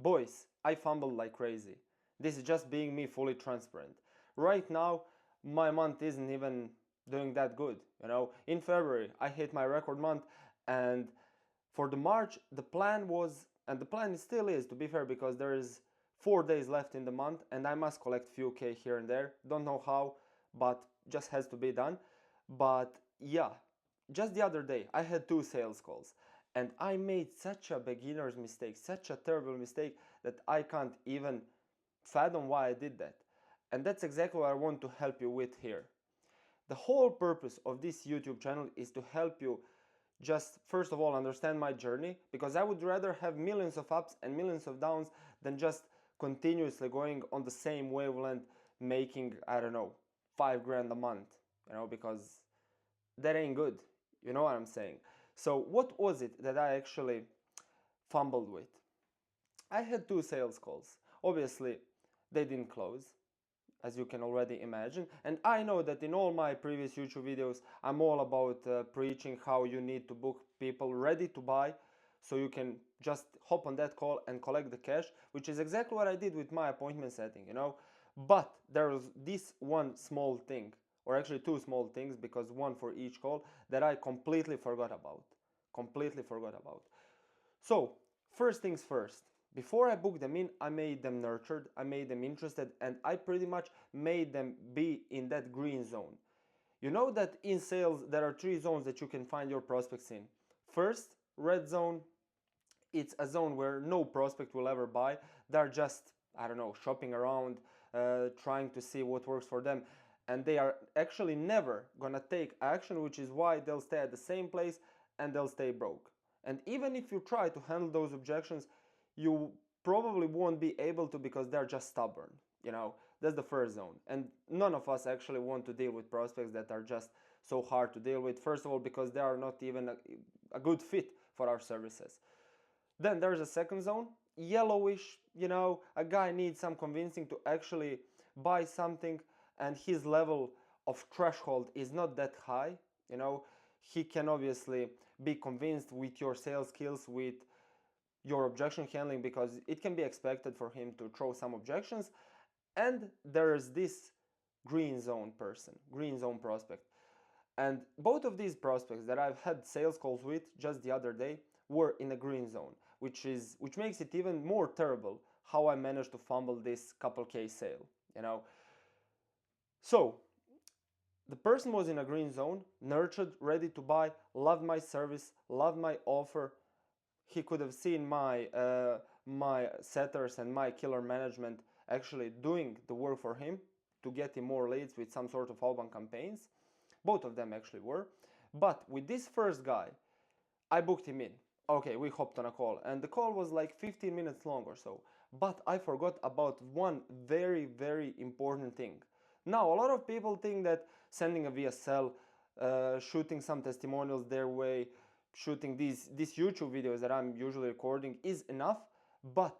Boys, I fumbled like crazy. This is just being me, fully transparent. Right now, my month isn't even doing that good. In February, I hit my record month, and for the March, the plan was, and the plan still is, to be fair, because there is 4 days left in the month, and I must collect few K here and there. Don't know how, but just has to be done. But yeah, just the other day, I had 2 sales calls, and I made such a beginner's mistake, such a terrible mistake, that I can't even fathom why I did that. And that's exactly what I want to help you with here. The whole purpose of this YouTube channel is to help you just first of all understand my journey, because I would rather have millions of ups and millions of downs than just continuously going on the same wavelength, making, I don't know, 5 grand a month, because that ain't good. You know what I'm saying? So what was it that I actually fumbled with? I had 2 sales calls. Obviously, they didn't close, as you can already imagine. And I know that in all my previous YouTube videos, I'm all about preaching how you need to book people ready to buy, so you can just hop on that call and collect the cash, which is exactly what I did with my appointment setting, But there was this one small thing, or actually 2 small things, because one for each call, that I completely forgot about. Completely forgot about. So, first things first. Before I booked them in, I made them nurtured, I made them interested, and I pretty much made them be in that green zone. You know that in sales there are 3 zones that you can find your prospects in. First, red zone. It's a zone where no prospect will ever buy. They're just, I don't know, shopping around, trying to see what works for them. And they are actually never gonna take action, which is why they'll stay at the same place and they'll stay broke. And even if you try to handle those objections, you probably won't be able to, because they're just stubborn. That's the first zone. And none of us actually want to deal with prospects that are just so hard to deal with. First of all, because they are not even a good fit for our services. Then there's a second zone, yellowish, a guy needs some convincing to actually buy something, and his level of threshold is not that high. He can obviously be convinced with your sales skills, with your objection handling, because it can be expected for him to throw some objections. And there's this green zone person, green zone prospect. And both of these prospects that I've had sales calls with just the other day were in a green zone, which makes it even more terrible how I managed to fumble this couple K sale, So, the person was in a green zone, nurtured, ready to buy, loved my service, loved my offer. He could have seen my setters and my killer management actually doing the work for him to get him more leads with some sort of outbound campaigns. Both of them actually were. But with this first guy, I booked him in. Okay, we hopped on a call, and the call was like 15 minutes long or so. But I forgot about one very, very important thing. Now, a lot of people think that sending a VSL, shooting some testimonials their way, shooting these YouTube videos that I'm usually recording is enough, but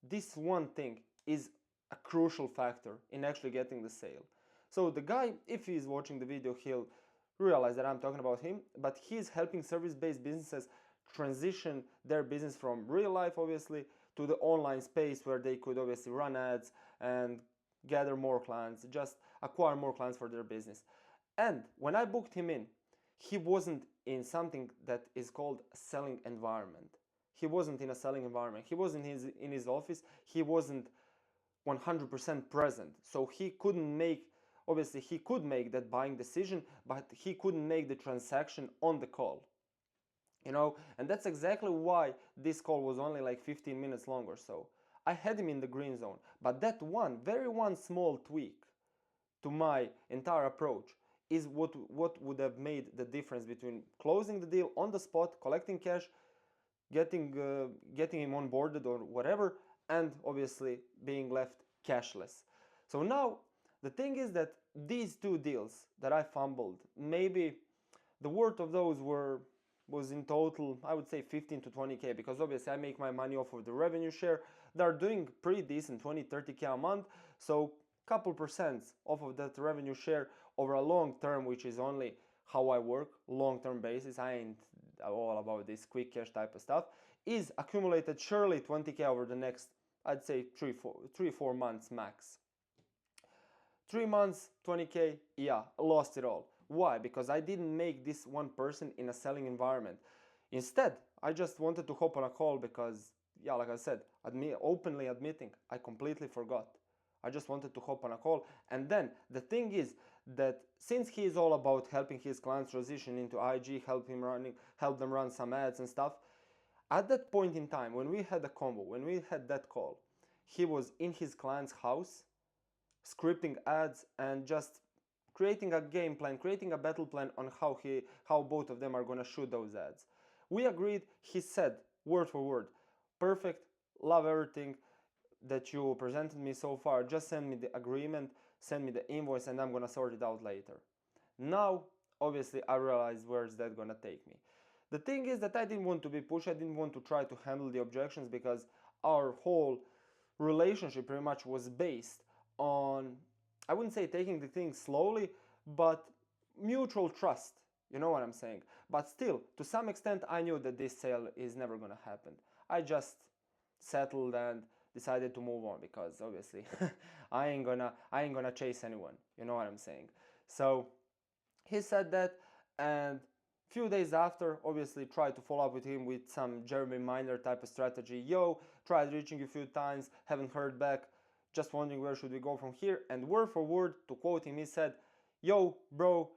this one thing is a crucial factor in actually getting the sale. So the guy, if he's watching the video, he'll realize that I'm talking about him, but he's helping service-based businesses transition their business from real life, obviously, to the online space where they could obviously run ads and gather more clients, just acquire more clients for their business. And when I booked him in, he wasn't in something that is called a selling environment. He wasn't in a selling environment. He wasn't in his office. He wasn't 100% present. So he couldn't make, obviously he could make that buying decision, but he couldn't make the transaction on the call. And that's exactly why this call was only like 15 minutes long or so. I had him in the green zone, but that one small tweak to my entire approach is what would have made the difference between closing the deal on the spot, collecting cash, getting him onboarded or whatever, and obviously being left cashless. So now the thing is that these 2 deals that I fumbled, maybe the worth of those was in total, I would say 15 to 20K, because obviously I make my money off of the revenue share. They're doing pretty decent, 20-30K a month, so couple percents off of that revenue share over a long term, which is only how I work, long-term basis. I ain't all about this quick cash type of stuff, is accumulated surely 20K over the next I'd say 4 months max. 3 months, 20K, yeah, lost it all. Why? Because I didn't make this one person in a selling environment. Instead, I just wanted to hop on a call because, yeah, like I said, openly admitting, I completely forgot. I just wanted to hop on a call. And then the thing is that since he is all about helping his clients transition into IG, help them run some ads and stuff, at that point in time, when we had a combo, when we had that call, he was in his client's house, scripting ads and just creating a game plan, creating a battle plan on how both of them are gonna shoot those ads. We agreed. He said word for word, perfect, love everything that you presented me so far. Just send me the agreement, send me the invoice, and I'm gonna sort it out later. Now, obviously, I realized where's that gonna take me. The thing is that I didn't want to be pushed. I didn't want to try to handle the objections because our whole relationship pretty much was based on, I wouldn't say taking the things slowly, but mutual trust. You know what I'm saying? But still, to some extent, I knew that this sale is never gonna happen. I just settled and decided to move on because obviously I ain't gonna chase anyone. You know what I'm saying? So he said that, and few days after, obviously tried to follow up with him with some Jeremy Miner type of strategy. Yo, tried reaching you a few times, haven't heard back, just wondering where should we go from here. And word for word, to quote him, he said, yo bro,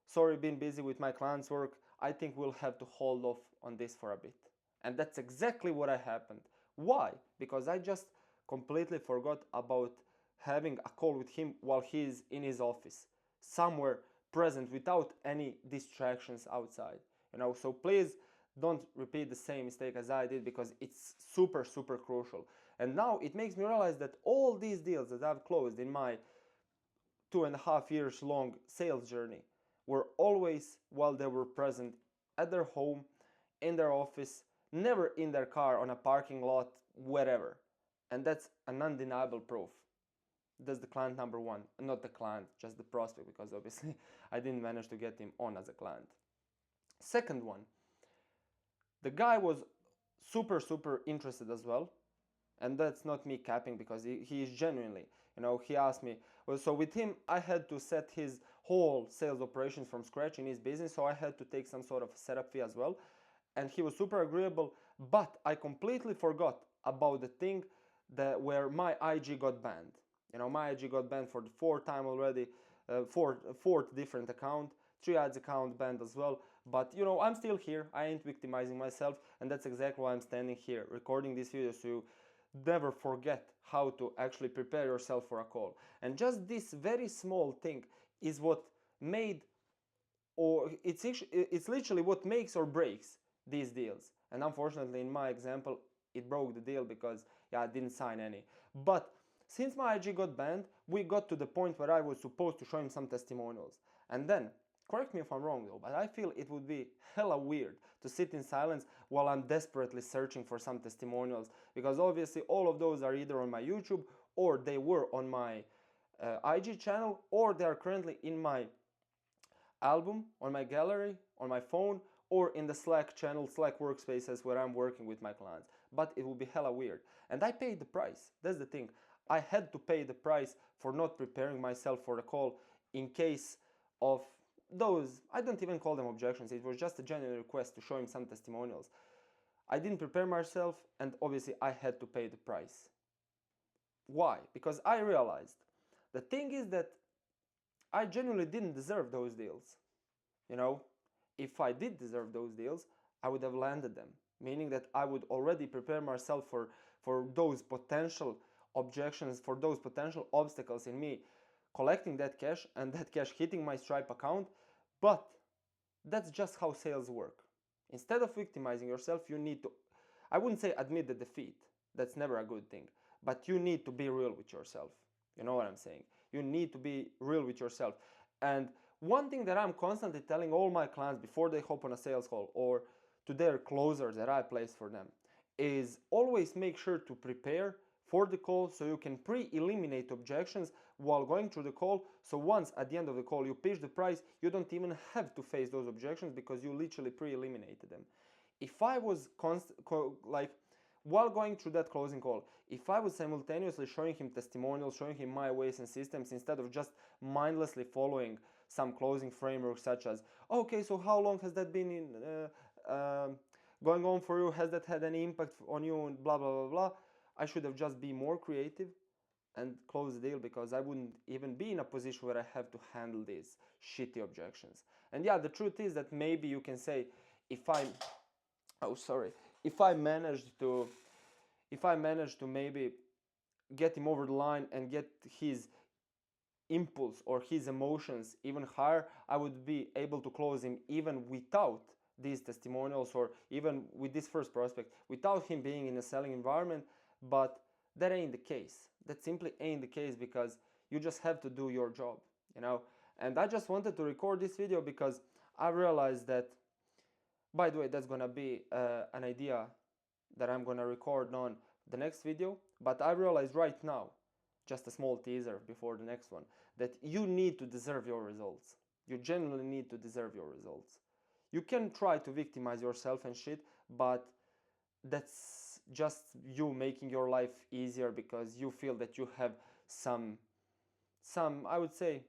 sorry, been busy with my client's work, I think we'll have to hold off on this for a bit. And that's exactly what happened. Why? Because I just completely forgot about having a call with him while he's in his office, somewhere present without any distractions outside. So please don't repeat the same mistake as I did because it's super, super crucial. And now it makes me realize that all these deals that I've closed in my 2.5 years long sales journey were always while they were present at their home, in their office, never in their car, on a parking lot, wherever. And that's an undeniable proof. That's the client number one, not the client, just the prospect, because obviously I didn't manage to get him on as a client. Second one, the guy was super, super interested as well. And that's not me capping because he is genuinely, he asked me. Well, so with him, I had to set his whole sales operations from scratch in his business. So I had to take some sort of setup fee as well. And he was super agreeable, but I completely forgot about the thing where my IG got banned. My IG got banned for the fourth time already, fourth different account, 3 ads account banned as well. But I'm still here. I ain't victimizing myself, and that's exactly why I'm standing here recording this video, so you never forget how to actually prepare yourself for a call. And just this very small thing is what made, or it's literally what makes or breaks these deals. And unfortunately, in my example, it broke the deal because I didn't sign any. But since my IG got banned, we got to the point where I was supposed to show him some testimonials. And then, correct me if I'm wrong though, but I feel it would be hella weird to sit in silence while I'm desperately searching for some testimonials, because obviously all of those are either on my YouTube, or they were on my IG channel, or they are currently in my album, on my gallery, on my phone, or in the Slack channel, Slack workspaces where I'm working with my clients. But it would be hella weird. And I paid the price. That's the thing. I had to pay the price for not preparing myself for the call in case of those, I don't even call them objections, it was just a genuine request to show him some testimonials. I didn't prepare myself, and obviously I had to pay the price. Why? Because I realized the thing is that I genuinely didn't deserve those deals. If I did deserve those deals, I would have landed them, meaning that I would already prepare myself for those potential objections, for those potential obstacles in me collecting that cash and that cash hitting my Stripe account. But that's just how sales work. Instead of victimizing yourself, you need to, I wouldn't say admit the defeat, that's never a good thing, but you need to be real with yourself. You know what I'm saying? You need to be real with yourself. And one thing that I'm constantly telling all my clients before they hop on a sales call, or to their closers that I place for them, is always make sure to prepare for the call so you can pre-eliminate objections while going through the call. So once at the end of the call you pitch the price, you don't even have to face those objections because you literally pre-eliminated them. If I was while going through that closing call, if I was simultaneously showing him testimonials, showing him my ways and systems, instead of just mindlessly following some closing framework such as, okay, so how long has that been in going on for you? Has that had any impact on you? And blah, blah, blah, blah. I should have just been more creative and close the deal, because I wouldn't even be in a position where I have to handle these shitty objections. And yeah, the truth is that maybe you can say, if I, oh sorry, if I managed to maybe get him over the line and get his impulse or his emotions even higher, I would be able to close him even without these testimonials, or even with this first prospect, without him being in a selling environment. But that ain't the case. That simply ain't the case, because you just have to do your job, you know. And I just wanted to record this video because I realized that, by the way, that's gonna be an idea that I'm gonna record on the next video. But I realized right now, just a small teaser before the next one, that you need to deserve your results. You genuinely need to deserve your results. You can try to victimize yourself and shit, but that's just you making your life easier because you feel that you have some I would say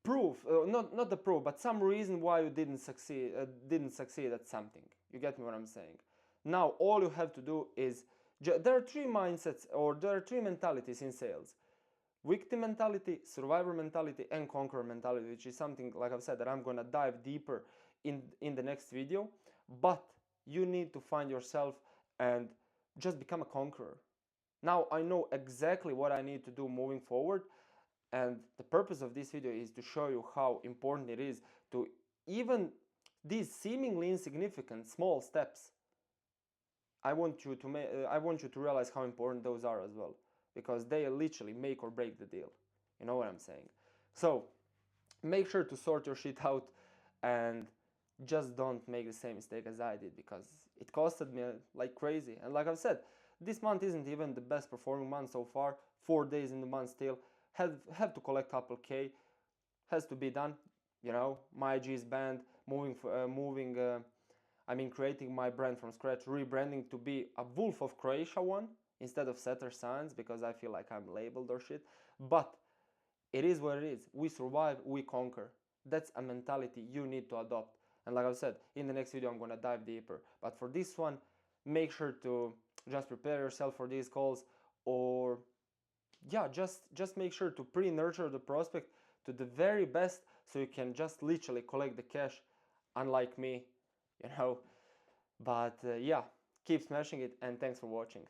proof, not the proof, but some reason why you didn't succeed at something. You get me what I'm saying? Now all you have to do is, there are three mindsets, or there are three mentalities in sales: victim mentality, survivor mentality, and conqueror mentality, which is something, like I've said, that I'm gonna dive deeper in the next video. But you need to find yourself and just become a conqueror. Now I know exactly what I need to do moving forward, and the purpose of this video is to show you how important it is to, even these seemingly insignificant small steps, I want you to realize how important those are as well, because they literally make or break the deal. You know what I'm saying? So make sure to sort your shit out, and just don't make the same mistake as I did, because it costed me like crazy. And like I've said, this month isn't even the best performing month so far. 4 days in the month still. Have to collect couple K. Has to be done. You know, my IG is banned. Creating my brand from scratch, rebranding to be a Wolf of Croatia one instead of Setter Signs, because I feel like I'm labeled or shit. But it is what it is. We survive, we conquer. That's a mentality you need to adopt. And like I said, in the next video I'm gonna dive deeper. But for this one, make sure to just prepare yourself for these calls, or yeah, just make sure to pre-nurture the prospect to the very best, so you can just literally collect the cash, unlike me, you know. But yeah, keep smashing it, and thanks for watching.